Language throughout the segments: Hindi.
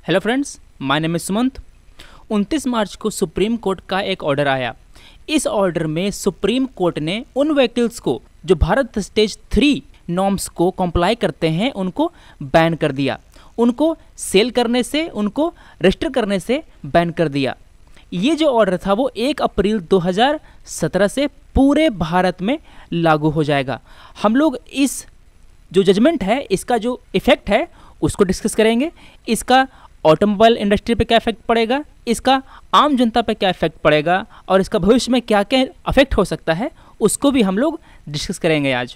Hello friends, my name is Sumant. 29 मार्च को सुप्रीम कोर्ट का एक ऑर्डर आया। इस ऑर्डर में सुप्रीम कोर्ट ने उन व्हीकल्स को जो भारत स्टेज 3 नॉर्म्स को कंप्लाई करते हैं उनको बैन कर दिया। उनको सेल करने से, उनको रजिस्टर करने से बैन कर दिया। ये जो ऑर्डर था वो 1 अप्रैल 2017 से पूरे भारत में लागू हो जाएगा। हम लोग इस जो जजमेंट है, इसका जो इफ़ेक्ट है उसको डिस्कस करेंगे। इसका ऑटोमोबाइल इंडस्ट्री पे क्या इफेक्ट पड़ेगा, इसका आम जनता पे क्या इफेक्ट पड़ेगा और इसका भविष्य में क्या क्या अफेक्ट हो सकता है उसको भी हम लोग डिस्कस करेंगे आज।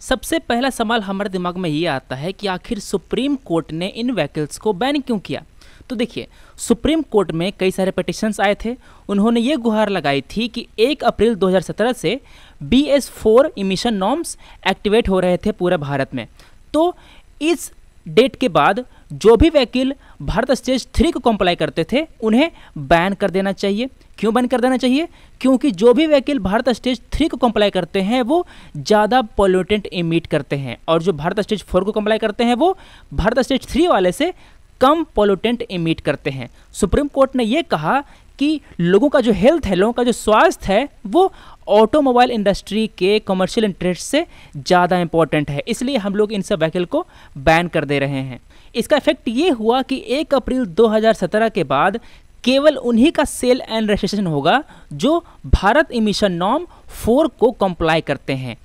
सबसे पहला सवाल हमारे दिमाग में ये आता है कि आखिर सुप्रीम कोर्ट ने इन व्हीकल्स को बैन क्यों किया। तो देखिए, सुप्रीम कोर्ट में कई सारे पिटिशंस आए थे। उन्होंने ये गुहार लगाई थी कि 1 अप्रैल 2017 से BS4 इमिशन नॉर्म्स एक्टिवेट हो रहे थे पूरे भारत में। तो इस डेट के बाद जो भी व्हीकल भारत स्टेज 3 को कंप्लाई करते थे उन्हें बैन कर देना चाहिए। क्यों बैन कर देना चाहिए? क्योंकि जो भी व्हीकल भारत स्टेज 3 को कंप्लाई करते हैं वो ज़्यादा पोल्यूटेंट इमिट करते हैं और जो भारत स्टेज 4 को कंप्लाई करते हैं वो भारत स्टेज 3 वाले से कम पोल्यूटेंट इमिट करते हैं। सुप्रीम कोर्ट ने यह कहा कि लोगों का जो हेल्थ है, लोगों का जो स्वास्थ्य है वो ऑटोमोबाइल इंडस्ट्री के कमर्शियल इंटरेस्ट से ज़्यादा इंपॉर्टेंट है, इसलिए हम लोग इन सब व्हीकल को बैन कर दे रहे हैं। इसका इफेक्ट ये हुआ कि 1 अप्रैल 2017 के बाद केवल उन्हीं का सेल एंड रजिस्ट्रेशन होगा जो भारत इमिशन नॉर्म 4 को कंप्लाई करते हैं।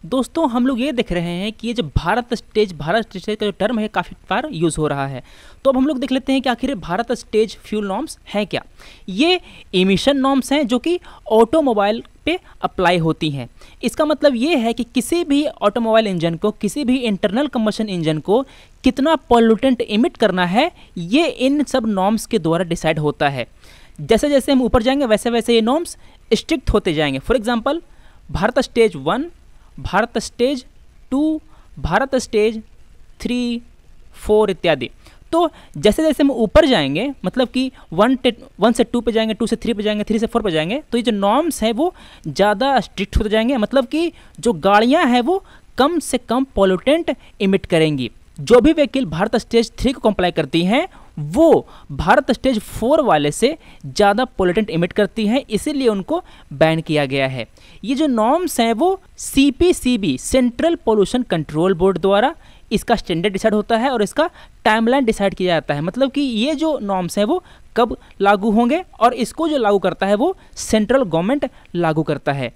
दोस्तों, हम लोग ये देख रहे हैं कि ये जो भारत स्टेज का जो टर्म है काफ़ी बार यूज़ हो रहा है। तो अब हम लोग देख लेते हैं कि आखिर भारत स्टेज फ्यूल नॉर्म्स हैं क्या। ये इमिशन नॉर्म्स हैं जो कि ऑटोमोबाइल पे अप्लाई होती हैं। इसका मतलब ये है कि किसी भी ऑटोमोबाइल इंजन को, किसी भी इंटरनल कंबशन इंजन को कितना पॉल्यूटेंट इमिट करना है ये इन सब नॉर्म्स के द्वारा डिसाइड होता है। जैसे जैसे हम ऊपर जाएंगे वैसे वैसे ये नॉर्म्स स्ट्रिक्ट होते जाएंगे। For example, Bharat stage 1, Bharat stage 2, Bharat stage 3, 4 इत्यादि। तो जैसे जैसे हम ऊपर जाएंगे, मतलब कि 1 से 2 पे जाएंगे, 2 से 3 पे जाएंगे, 3 से 4 पे जाएंगे, तो ये जो नॉर्म्स हैं वो ज़्यादा स्ट्रिक्ट होते जाएंगे। मतलब कि जो गाड़ियां हैं वो कम से कम पॉल्यूटेंट इमिट करेंगी। जो भी व्हीकल भारत स्टेज 3 को कंप्लाई करती हैं वो भारत स्टेज 4 वाले से ज़्यादा पॉल्यूटेंट इमिट करती हैं, इसीलिए उनको बैन किया गया है। ये जो नॉर्म्स हैं वो CPCB central pollution control board द्वारा इसका स्टैंडर्ड डिसाइड होता है और इसका टाइमलाइन डिसाइड किया जाता है। मतलब कि ये जो नॉर्म्स हैं वो कब लागू होंगे और इसको जो लागू करता है वो सेंट्रल गवर्नमेंट लागू करता है।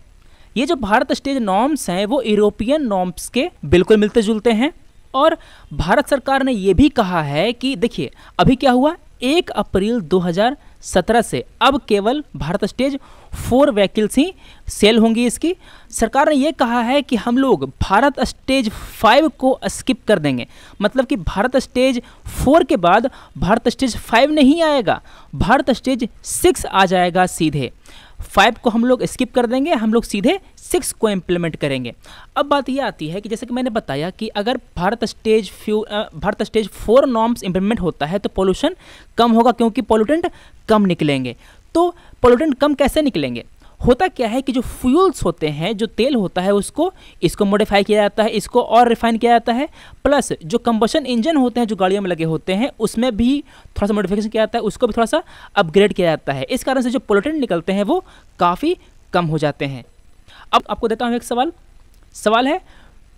ये जो भारत स्टेज नॉर्म्स हैं वो यूरोपियन नॉर्म्स के बिल्कुल मिलते जुलते हैं। और भारत सरकार ने ये भी कहा है कि देखिए, अभी क्या हुआ, 1 अप्रैल 2017 से अब केवल भारत स्टेज 4 व्हीकल्स ही सेल होंगी। इसकी सरकार ने ये कहा है कि हम लोग भारत स्टेज 5 को स्किप कर देंगे। मतलब कि भारत स्टेज 4 के बाद भारत स्टेज 5 नहीं आएगा, भारत स्टेज 6 आ जाएगा सीधे। 5 को हम लोग स्किप कर देंगे, हम लोग सीधे 6 को इम्प्लीमेंट करेंगे। अब बात यह आती है कि जैसे कि मैंने बताया कि अगर भारत स्टेज 4 नॉर्म्स इम्प्लीमेंट होता है तो पोल्यूशन कम होगा, क्योंकि पोल्यूटेंट कम निकलेंगे। तो पोल्यूटेंट कम कैसे निकलेंगे? होता क्या है कि जो फ्यूल्स होते हैं, जो तेल होता है इसको मॉडिफाई किया जाता है, इसको और रिफाइन किया जाता है। प्लस जो कंबशन इंजन होते हैं जो गाड़ियों में लगे होते हैं उसमें भी थोड़ा सा मॉडिफिकेशन किया जाता है, उसको भी थोड़ा सा अपग्रेड किया जाता है। इस कारण से जो पोल्यूटेंट निकलते हैं वो काफ़ी कम हो जाते हैं। अब आपको देता हूँ एक सवाल है,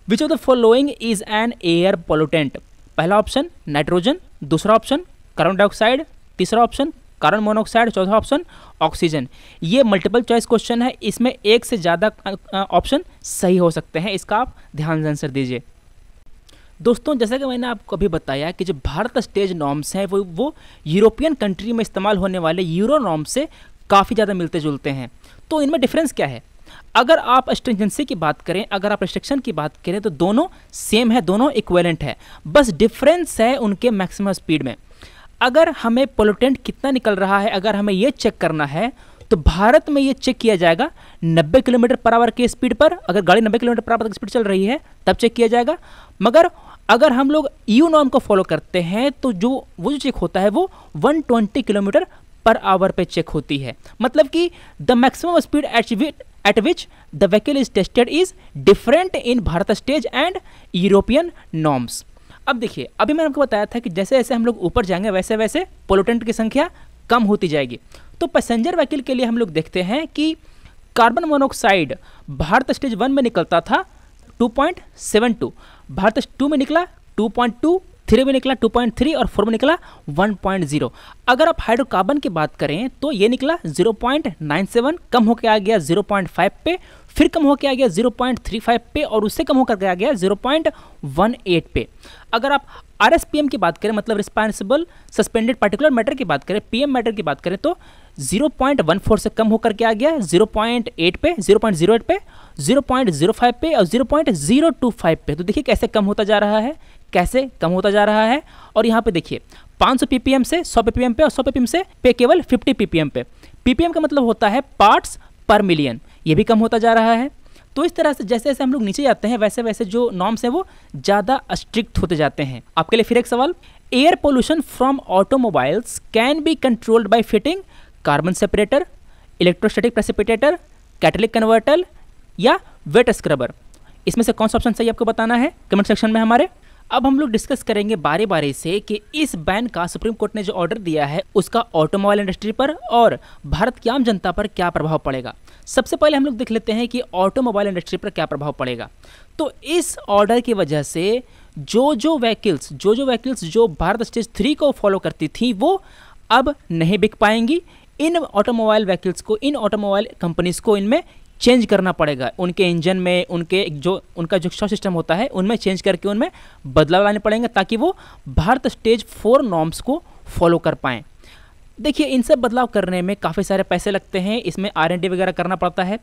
विच of the following is an air pollutant? पहला ऑप्शन नाइट्रोजन, दूसरा ऑप्शन कार्बन डाइऑक्साइड, तीसरा ऑप्शन कार्बन मोनोऑक्साइड, चौथा ऑप्शन ऑक्सीजन। ये मल्टीपल चॉइस क्वेश्चन है, इसमें एक से ज़्यादा ऑप्शन सही हो सकते हैं, इसका आप ध्यान से आंसर दीजिए। दोस्तों, जैसा कि मैंने आपको अभी बताया कि जो भारत स्टेज नॉर्म्स हैं वो यूरोपियन कंट्री में इस्तेमाल होने वाले यूरो नॉर्म्स से काफ़ी ज़्यादा मिलते जुलते हैं। तो इनमें डिफरेंस क्या है? अगर आप स्ट्रिंजेंसी की बात करें, अगर आप रिस्ट्रिक्शन की बात करें तो दोनों सेम है, दोनों इक्विवेलेंट है, बस डिफरेंस है उनके मैक्सिमम स्पीड में। अगर हमें पोल्यूटेंट कितना निकल रहा है, अगर हमें ये चेक करना है तो भारत में ये चेक किया जाएगा 90 किलोमीटर पर आवर की स्पीड पर। अगर गाड़ी 90 किलोमीटर पर आवर तक स्पीड चल रही है तब चेक किया जाएगा। मगर अगर हम लोग EU नॉर्म को फॉलो करते हैं तो वो जो चेक होता है वो 120 किलोमीटर पर आवर पे चेक होती है। मतलब कि the maximum speed at which the vehicle is tested is different in Bharat stage and European norms। अब देखिए, अभी मैंने आपको बताया था कि जैसे जैसे हम लोग ऊपर जाएंगे वैसे वैसे पोल्यूटेंट की संख्या कम होती जाएगी। तो पैसेंजर व्हीकल के लिए हम लोग देखते हैं कि कार्बन मोनोऑक्साइड भारत स्टेज 1 में निकलता था 2.72, भारत स्टेज 2 में निकला 2.2, 3 में निकला 2.3 और 4 में निकला 1.0। अगर आप हाइड्रोकार्बन की बात करें तो ये निकला 0.97, कम होकर आ गया 0.5 पे, फिर कम होकर आ गया 0.35 पे और उससे कम होकर आ गया 0.18 पे। अगर आप RSPM की बात करें, मतलब रिस्पॉन्सिबल सस्पेंडेड पार्टिकुलर मैटर की बात करें, PM मैटर की बात करें, तो 0.14 से कम होकर के आ गया 0.8 पे, 0.08 पे, 0.05 पे और 0.025 पे। तो देखिए कैसे कम होता जा रहा है, कैसे कम होता जा रहा है। और यहाँ पे देखिए 500 ppm से 100 ppm पे और 100 ppm से पे केवल 50 ppm पे। ppm का मतलब होता है पार्ट्स पर मिलियन, ये भी कम होता जा रहा है। तो इस तरह से जैसे जैसे हम लोग नीचे जाते हैं वैसे वैसे जो नॉर्म्स हैं वो ज़्यादा स्ट्रिक्ट होते जाते हैं। आपके लिए फिर एक सवाल, air pollution from automobiles can be controlled by fitting carbon separator, electrostatic precipitator, catalytic converter या वेट स्क्रबर। इसमें से कौन सा ऑप्शन सही आपको बताना है कमेंट सेक्शन में हमारे। अब हम लोग डिस्कस करेंगे बारी बारी से कि इस बैन का सुप्रीम कोर्ट ने जो ऑर्डर दिया है उसका ऑटोमोबाइल इंडस्ट्री पर और भारत की आम जनता पर क्या प्रभाव पड़ेगा। सबसे पहले हम लोग देख लेते हैं कि ऑटोमोबाइल इंडस्ट्री पर क्या प्रभाव पड़ेगा। तो इस ऑर्डर की वजह से जो व्हीकल्स जो भारत स्टेज 3 को फॉलो करती थी वो अब नहीं बिक पाएंगी। इन ऑटोमोबाइल व्हीकल्स को, इन ऑटोमोबाइल कंपनीज को इनमें चेंज करना पड़ेगा, उनके इंजन में, उनका जो एक्सॉस्ट सिस्टम होता है उनमें चेंज करके उनमें बदलाव लाने पड़ेंगे ताकि वो भारत स्टेज 4 नॉर्म्स को फॉलो कर पाएँ। देखिए इन सब बदलाव करने में काफ़ी सारे पैसे लगते हैं, इसमें R&D वगैरह करना पड़ता है,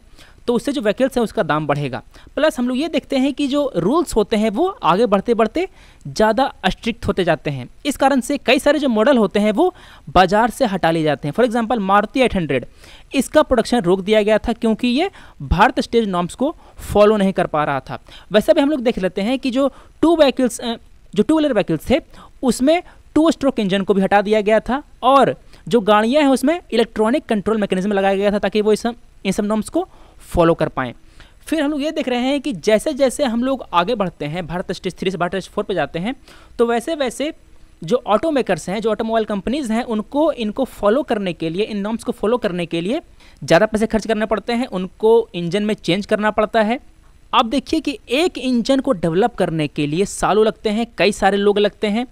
तो उससे जो व्हीकल्स हैं उसका दाम बढ़ेगा। प्लस हम लोग ये देखते हैं कि जो रूल्स होते हैं वो आगे बढ़ते बढ़ते ज़्यादा स्ट्रिक्ट होते जाते हैं। इस कारण से कई सारे जो मॉडल होते हैं वो बाजार से हटा लिए जाते हैं। फॉर एग्जांपल मारुति 800, इसका प्रोडक्शन रोक दिया गया था क्योंकि ये भारत स्टेज नॉर्म्स को फॉलो नहीं कर पा रहा था। वैसे भी हम लोग देख लेते हैं कि जो टू व्हीलर व्हीकल्स थे उसमें 2 स्ट्रोक इंजन को भी हटा दिया गया था और जो गाड़ियाँ हैं उसमें इलेक्ट्रॉनिक कंट्रोल मैकेनिज्म लगाया गया था ताकि वो इन सब नॉर्म्स को फॉलो कर पाएँ। फिर हम लोग ये देख रहे हैं कि जैसे जैसे हम लोग आगे बढ़ते हैं, भारत स्टेज 3 से भारत स्टेज 4 पे जाते हैं, तो वैसे वैसे जो ऑटो मेकर्स हैं, जो ऑटोमोबाइल कंपनीज हैं, इनको फॉलो करने के लिए, इन नॉर्म्स को फॉलो करने के लिए ज़्यादा पैसे खर्च करने पड़ते हैं, उनको इंजन में चेंज करना पड़ता है। आप देखिए कि एक इंजन को डेवलप करने के लिए सालों लगते हैं, कई सारे लोग लगते हैं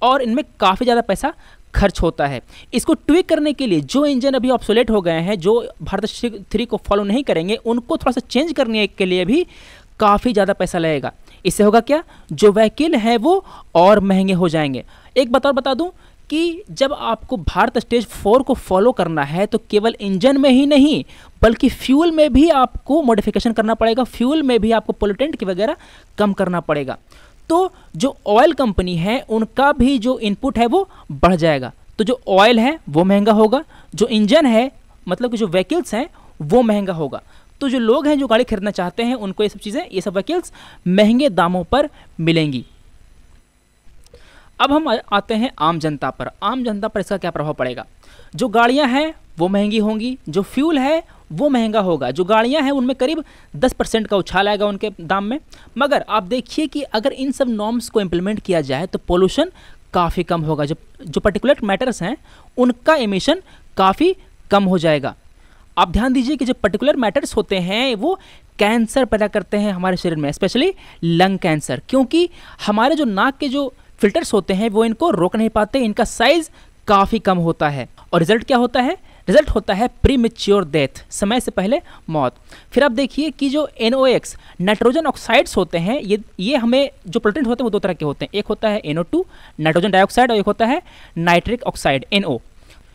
और इनमें काफ़ी ज़्यादा पैसा खर्च होता है। इसको ट्विक करने के लिए जो इंजन अभी ऑब्सोलेट हो गए हैं, जो भारत स्टेज 3 को फॉलो नहीं करेंगे, उनको थोड़ा सा चेंज करने के लिए भी काफ़ी ज़्यादा पैसा लगेगा। इससे होगा क्या, जो व्हीकल है वो और महंगे हो जाएंगे। एक बात और बता दूं कि जब आपको भारत स्टेज 4 को फॉलो करना है तो केवल इंजन में ही नहीं बल्कि फ्यूल में भी आपको मॉडिफिकेशन करना पड़ेगा, फ्यूल में भी आपको पोल्यूटेंट की वगैरह कम करना पड़ेगा। तो जो ऑयल कंपनी है उनका भी जो इनपुट है वो बढ़ जाएगा, तो जो ऑयल है वो महंगा होगा, जो इंजन है मतलब कि जो व्हीकल्स हैं वो महंगा होगा। तो जो लोग हैं जो गाड़ी खरीदना चाहते हैं उनको ये सब चीज़ें, ये सब व्हीकल्स महंगे दामों पर मिलेंगी। अब हम आते हैं आम जनता पर। आम जनता पर इसका क्या प्रभाव पड़ेगा। जो गाड़ियां हैं वो महंगी होंगी, जो फ्यूल है वो महंगा होगा। जो गाड़ियां हैं उनमें करीब 10% का उछाल आएगा उनके दाम में। मगर आप देखिए कि अगर इन सब नॉर्म्स को इम्प्लीमेंट किया जाए तो पोल्यूशन काफ़ी कम होगा, जो पर्टिकुलर मैटर्स हैं उनका एमिशन काफ़ी कम हो जाएगा। आप ध्यान दीजिए कि जो पर्टिकुलर मैटर्स होते हैं वो कैंसर पैदा करते हैं हमारे शरीर में, स्पेशली लंग कैंसर, क्योंकि हमारे जो नाक के जो फिल्टर्स होते हैं वो इनको रोक नहीं पाते, इनका साइज काफ़ी कम होता है और रिजल्ट क्या होता है, रिजल्ट होता है प्रीमेच्योर डेथ, समय से पहले मौत। फिर आप देखिए कि जो NOx नाइट्रोजन ऑक्साइड्स होते हैं, ये हमें जो पोल्यूटेंट होते हैं वो 2 तरह के होते हैं। एक होता है NO2 नाइट्रोजन डाइऑक्साइड और एक होता है नाइट्रिक ऑक्साइड NO।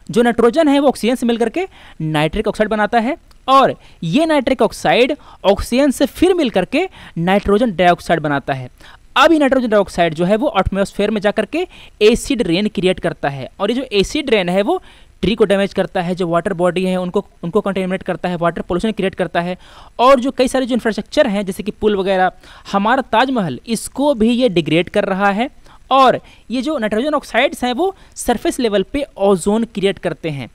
जो नाइट्रोजन है वो ऑक्सीजन से मिलकर के नाइट्रिक ऑक्साइड बनाता है और ये नाइट्रिक ऑक्साइड ऑक्सीजन से फिर मिलकर के नाइट्रोजन डाइऑक्साइड बनाता है। अब ये नाइट्रोजन डाइऑक्साइड जो है वो एटमॉस्फेयर में जाकर के एसिड रेन क्रिएट करता है और ये जो एसिड रेन है वो ट्री को डैमेज करता है, जो वाटर बॉडी है उनको कंटेमिनेट करता है, वाटर पोल्यूशन क्रिएट करता है और जो कई सारे जो इंफ्रास्ट्रक्चर हैं जैसे कि पुल वगैरह, हमारा ताजमहल, इसको भी ये डिग्रेड कर रहा है। और ये जो नाइट्रोजन ऑक्साइड्स हैं वो सरफेस लेवल पे ओजोन क्रिएट करते हैं।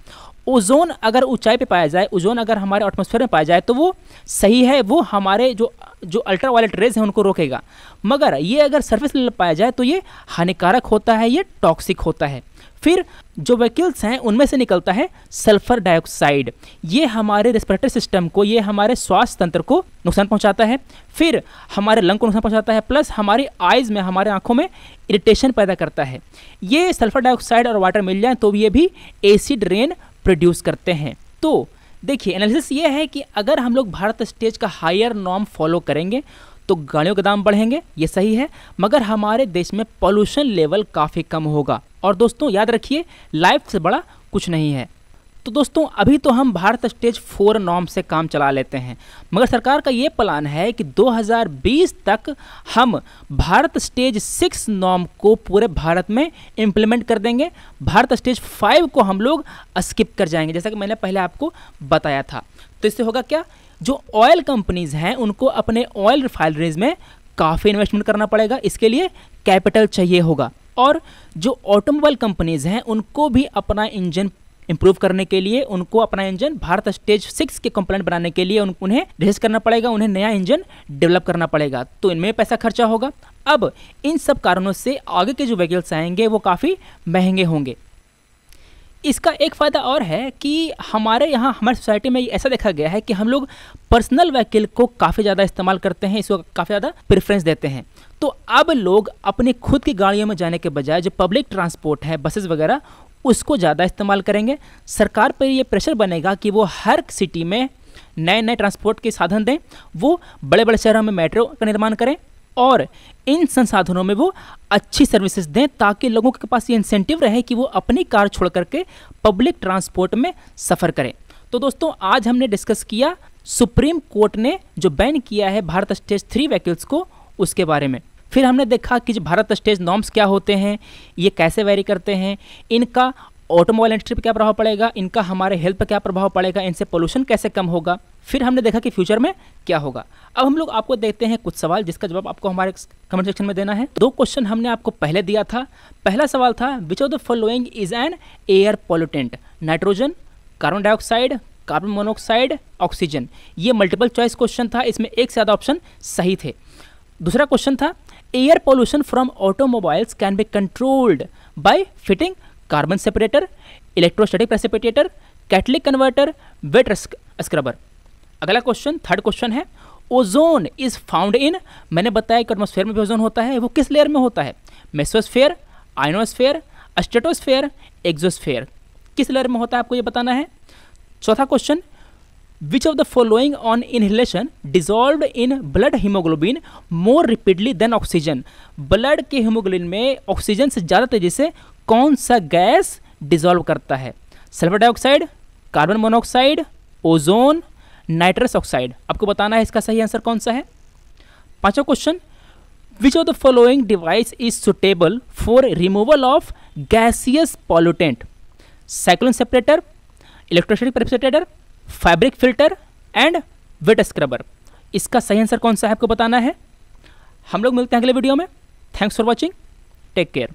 ओजोन अगर ऊंचाई पे पाया जाए, ओजोन अगर हमारे एटमॉस्फेयर में पाया जाए तो वो सही है, वो हमारे जो अल्ट्रा वायलेट रेज हैं उनको रोकेगा। मगर ये अगर सरफेस लेवल पाया जाए तो ये हानिकारक होता है, ये टॉक्सिक होता है। फिर जो व्हीकल्स हैं उनमें से निकलता है सल्फर डाइऑक्साइड, ये हमारे रेस्पिरेटरी सिस्टम को, ये हमारे स्वास्थ्य तंत्र को नुकसान पहुंचाता है। फिर हमारे लंग को नुकसान पहुंचाता है, प्लस हमारी आइज़ में, हमारे आंखों में इरिटेशन पैदा करता है। ये सल्फर डाइऑक्साइड और वाटर मिल जाए तो ये भी एसिड रेन प्रोड्यूस करते हैं। तो देखिए एनालिसिस ये है कि अगर हम लोग भारत स्टेज का हायर नॉर्म फॉलो करेंगे तो गाड़ियों के दाम बढ़ेंगे, ये सही है, मगर हमारे देश में पॉल्यूशन लेवल काफ़ी कम होगा। और दोस्तों याद रखिए, लाइफ से बड़ा कुछ नहीं है। तो दोस्तों अभी तो हम भारत स्टेज 4 नॉर्म से काम चला लेते हैं, मगर सरकार का ये प्लान है कि 2020 तक हम भारत स्टेज 6 नॉर्म को पूरे भारत में इम्प्लीमेंट कर देंगे। भारत स्टेज 5 को हम लोग स्किप कर जाएंगे, जैसा कि मैंने पहले आपको बताया था। तो इससे होगा क्या, जो ऑयल कंपनीज हैं उनको अपने ऑयल रिफाइनरीज में काफ़ी इन्वेस्टमेंट करना पड़ेगा, इसके लिए कैपिटल चाहिए होगा। और जो ऑटोमोबाइल कंपनीज हैं उनको भी अपना इंजन इंप्रूव करने के लिए, उनको अपना इंजन भारत स्टेज 6 के कंप्लेंट बनाने के लिए उन्हें रिसर्च करना पड़ेगा, उन्हें नया इंजन डेवलप करना पड़ेगा, तो इनमें पैसा खर्चा होगा। अब इन सब कारणों से आगे के जो व्हीकल्स आएंगे वो काफ़ी महंगे होंगे। इसका एक फ़ायदा और है कि हमारे यहाँ, हमारी सोसाइटी में ऐसा देखा गया है कि हम लोग पर्सनल व्हीकल को काफ़ी ज़्यादा इस्तेमाल करते हैं, इसको काफ़ी ज़्यादा प्रेफरेंस देते हैं। तो अब लोग अपनी खुद की गाड़ियों में जाने के बजाय जो पब्लिक ट्रांसपोर्ट है, बसेस वगैरह, उसको ज़्यादा इस्तेमाल करेंगे। सरकार पर ये प्रेशर बनेगा कि वो हर सिटी में नए नए ट्रांसपोर्ट के साधन दें, वो बड़े बड़े शहरों में मेट्रो का निर्माण करें और इन संसाधनों में वो अच्छी सर्विसेज दें, ताकि लोगों के पास ये इंसेंटिव रहे कि वो अपनी कार छोड़ करके पब्लिक ट्रांसपोर्ट में सफ़र करें। तो दोस्तों आज हमने डिस्कस किया सुप्रीम कोर्ट ने जो बैन किया है भारत स्टेज 3 व्हीकल्स को, उसके बारे में। फिर हमने देखा कि जो भारत स्टेज नॉर्म्स क्या होते हैं, ये कैसे वेरी करते हैं, इनका ऑटोमोबाइल इंडस्ट्री पर क्या प्रभाव पड़ेगा, इनका हमारे हेल्थ पर क्या प्रभाव पड़ेगा, इनसे पोल्यूशन कैसे कम होगा। फिर हमने देखा कि फ्यूचर में क्या होगा। अब हम लोग आपको देखते हैं कुछ सवाल जिसका जवाब आपको हमारे कमेंट सेक्शन में देना है। 2 क्वेश्चन हमने आपको पहले दिया था। पहला सवाल था विच of the following is an air pollutant, nitrogen, carbon dioxide, carbon monoxide, oxygen. ये मल्टीपल चॉइस क्वेश्चन था, इसमें एक से ज़्यादा ऑप्शन सही थे। दूसरा क्वेश्चन था air pollution from automobiles can be controlled by fitting carbon separator, electrostatic precipitator, catalytic converter, wet scrubber. अगला क्वेश्चन, थर्ड क्वेश्चन है ओजोन इज फाउंड इन, मैंने बताया कि एटमॉस्फेयर में भी ओजोन होता है, वो किस लेयर में होता है, मेसोस्फेयर, आयनोस्फेयर, स्ट्रेटोस्फेयर, एक्सोस्फेयर, किस लेयर में होता है आपको ये बताना है। चौथा question which of the following on inhalation dissolve in blood haemoglobin more rapidly than oxygen, blood के हीमोग्लोबिन में ऑक्सीजन से ज़्यादा तेजी से कौन सा गैस डिजॉल्व करता है, sulphur dioxide, carbon monoxide, ozone, nitrous oxide. आपको बताना है इसका सही आंसर कौन सा है। पांचवा question which of the following device is suitable for removal of gaseous pollutant, cyclone separator, electrostatic precipitator, fabric filter and wet scrubber. इसका सही आंसर कौन सा है आपको बताना है। हम लोग मिलते हैं अगले वीडियो में। Thanks for watching, take care.